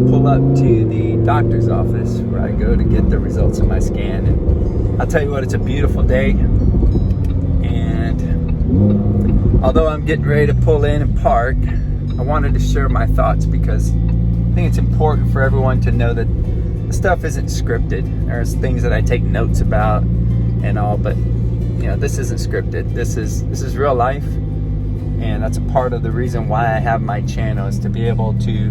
pull up to the doctor's office where I go to get the results of my scan. And I'll tell you what, it's a beautiful day. And although I'm getting ready to pull in and park, I wanted to share my thoughts because I think it's important for everyone to know that the stuff isn't scripted. There's things that I take notes about and all, but this isn't scripted. This is real life, and that's a part of the reason why I have my channel, is to be able to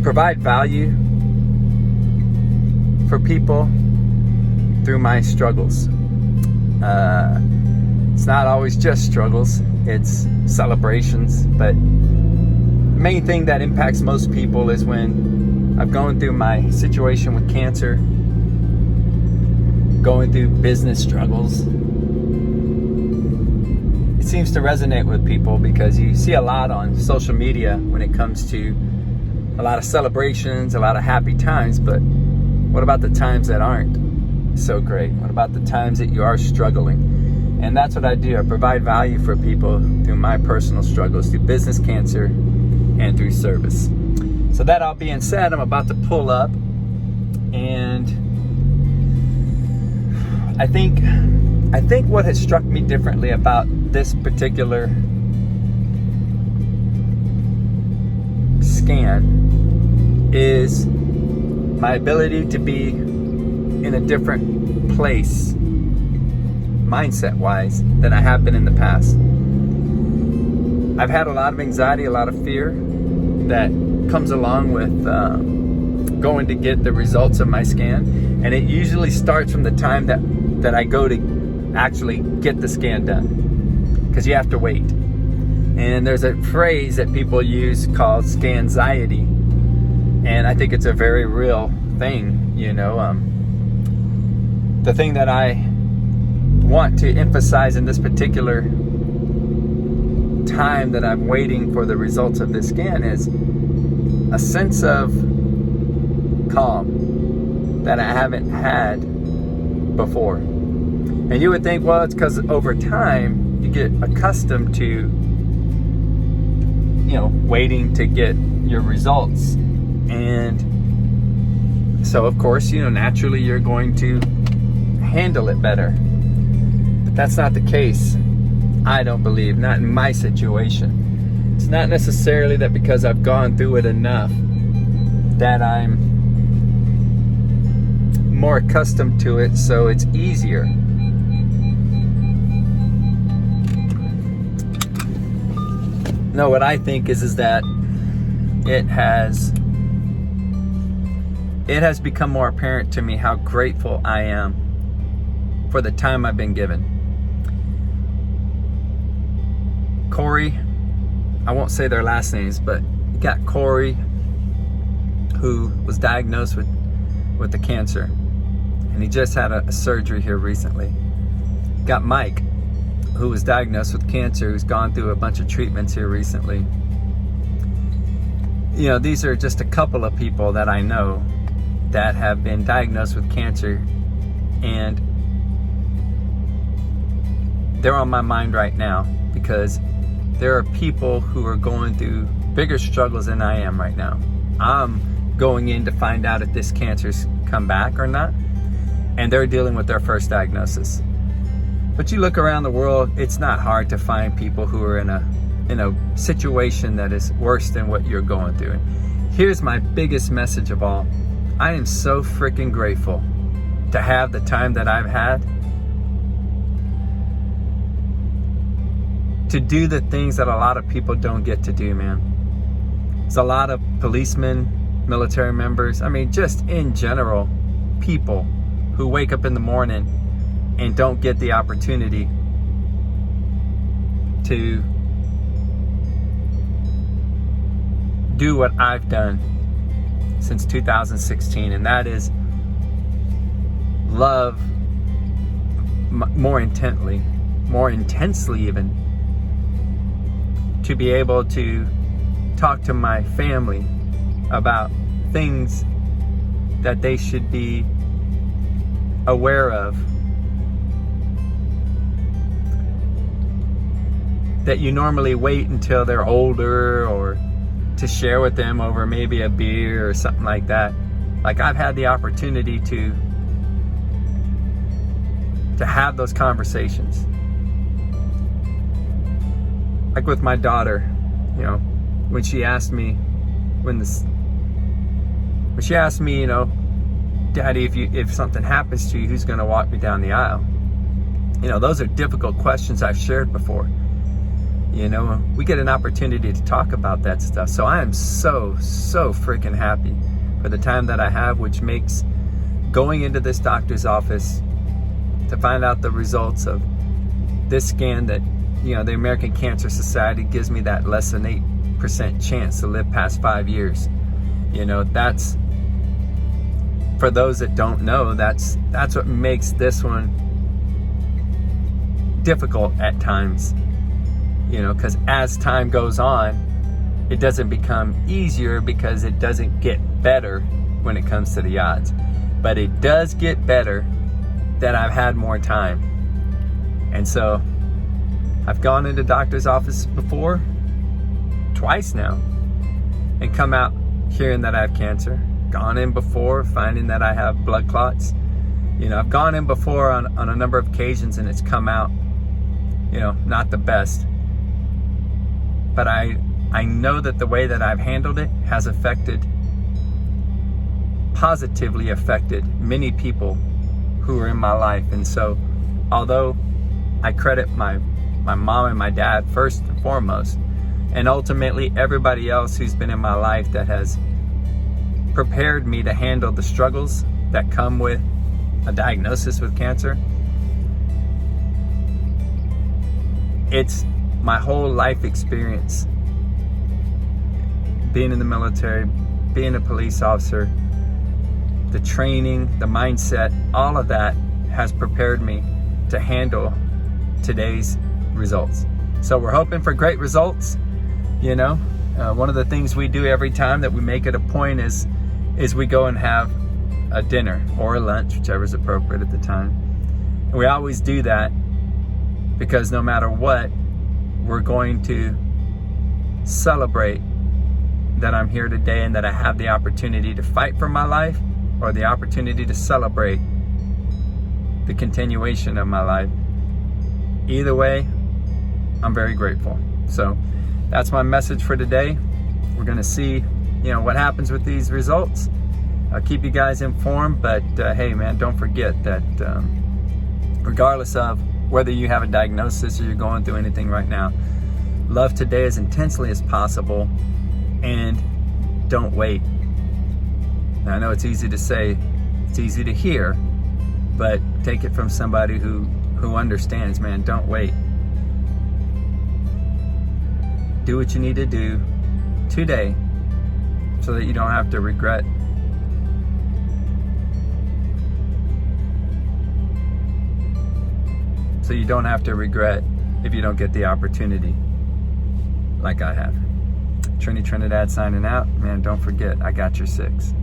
provide value for people through my struggles. It's not always just struggles, it's celebrations, but the main thing that impacts most people is when I've gone through my situation with cancer, going through business struggles. It seems to resonate with people because you see a lot on social media when it comes to a lot of celebrations, a lot of happy times, but what about the times that aren't so great? What about the times that you are struggling? And that's what I do. I provide value for people through my personal struggles, through business, cancer, and through service. So that all being said, I'm about to pull up, and I think what has struck me differently about this particular scan is my ability to be in a different place mindset-wise than I have been in the past. I've had a lot of anxiety, a lot of fear that comes along with going to get the results of my scan, and it usually starts from the time that I go to actually get the scan done, because you have to wait. And there's a phrase that people use called scanxiety, and I think it's a very real thing. The thing that I want to emphasize in this particular time that I'm waiting for the results of this scan is a sense of calm that I haven't had before. And you would think, well, it's because over time you get accustomed to waiting to get your results, and so of course naturally you're going to handle it better. But that's not the case, I don't believe, not in my situation. It's not necessarily that because I've gone through it enough that I'm more accustomed to it, so it's easier. No, what I think is that it has become more apparent to me how grateful I am for the time I've been given. Corey, I won't say their last names, but you got Corey, who was diagnosed with the cancer, and he just had a surgery here recently. Got Mike, who was diagnosed with cancer, who's gone through a bunch of treatments here recently. These are just a couple of people that I know that have been diagnosed with cancer, and they're on my mind right now because there are people who are going through bigger struggles than I am right now. I'm going in to find out if this cancer's come back or not, and they're dealing with their first diagnosis. But you look around the world, it's not hard to find people who are in a situation that is worse than what you're going through. And here's my biggest message of all. I am so freaking grateful to have the time that I've had to do the things that a lot of people don't get to do, man. There's a lot of policemen, military members, just in general, people who wake up in the morning and don't get the opportunity to do what I've done since 2016, and that is love more intensely even, to be able to talk to my family about things that they should be aware of, that you normally wait until they're older or to share with them over maybe a beer or something like that. Like, I've had the opportunity to have those conversations. Like with my daughter, when she asked me, Daddy, if something happens to you, who's going to walk me down the aisle? Those are difficult questions I've shared before. We get an opportunity to talk about that stuff. So I am so freaking happy for the time that I have, which makes going into this doctor's office to find out the results of this scan that, the American Cancer Society gives me that less than 8% chance to live past 5 years. That's, for those that don't know, that's what makes this one difficult at times. Because as time goes on, it doesn't become easier because it doesn't get better when it comes to the odds. But it does get better that I've had more time. And so I've gone into doctor's office before, twice now, and come out hearing that I have cancer. Gone in before, finding that I have blood clots. I've gone in before on a number of occasions and it's come out, not the best. But I know that the way that I've handled it has positively affected many people who are in my life. And so, although I credit my mom and my dad first and foremost, and ultimately everybody else who's been in my life that has prepared me to handle the struggles that come with a diagnosis with cancer, it's my whole life experience, being in the military, being a police officer, the training, the mindset, all of that has prepared me to handle today's results. So we're hoping for great results. One of the things we do every time that we make it a point is we go and have a dinner or a lunch, whichever is appropriate at the time. And we always do that because no matter what, we're going to celebrate that I'm here today and that I have the opportunity to fight for my life, or the opportunity to celebrate the continuation of my life. Either way, I'm very grateful. So that's my message for today. We're going to see, what happens with these results. I'll keep you guys informed, but hey man, don't forget that regardless of whether you have a diagnosis or you're going through anything right now, love today as intensely as possible and don't wait. Now, I know it's easy to say, it's easy to hear, but take it from somebody who understands, man, don't wait. Do what you need to do today so that you don't have to regret. So you don't have to regret if you don't get the opportunity like I have. Trinidad signing out. Man, don't forget, I got your 6.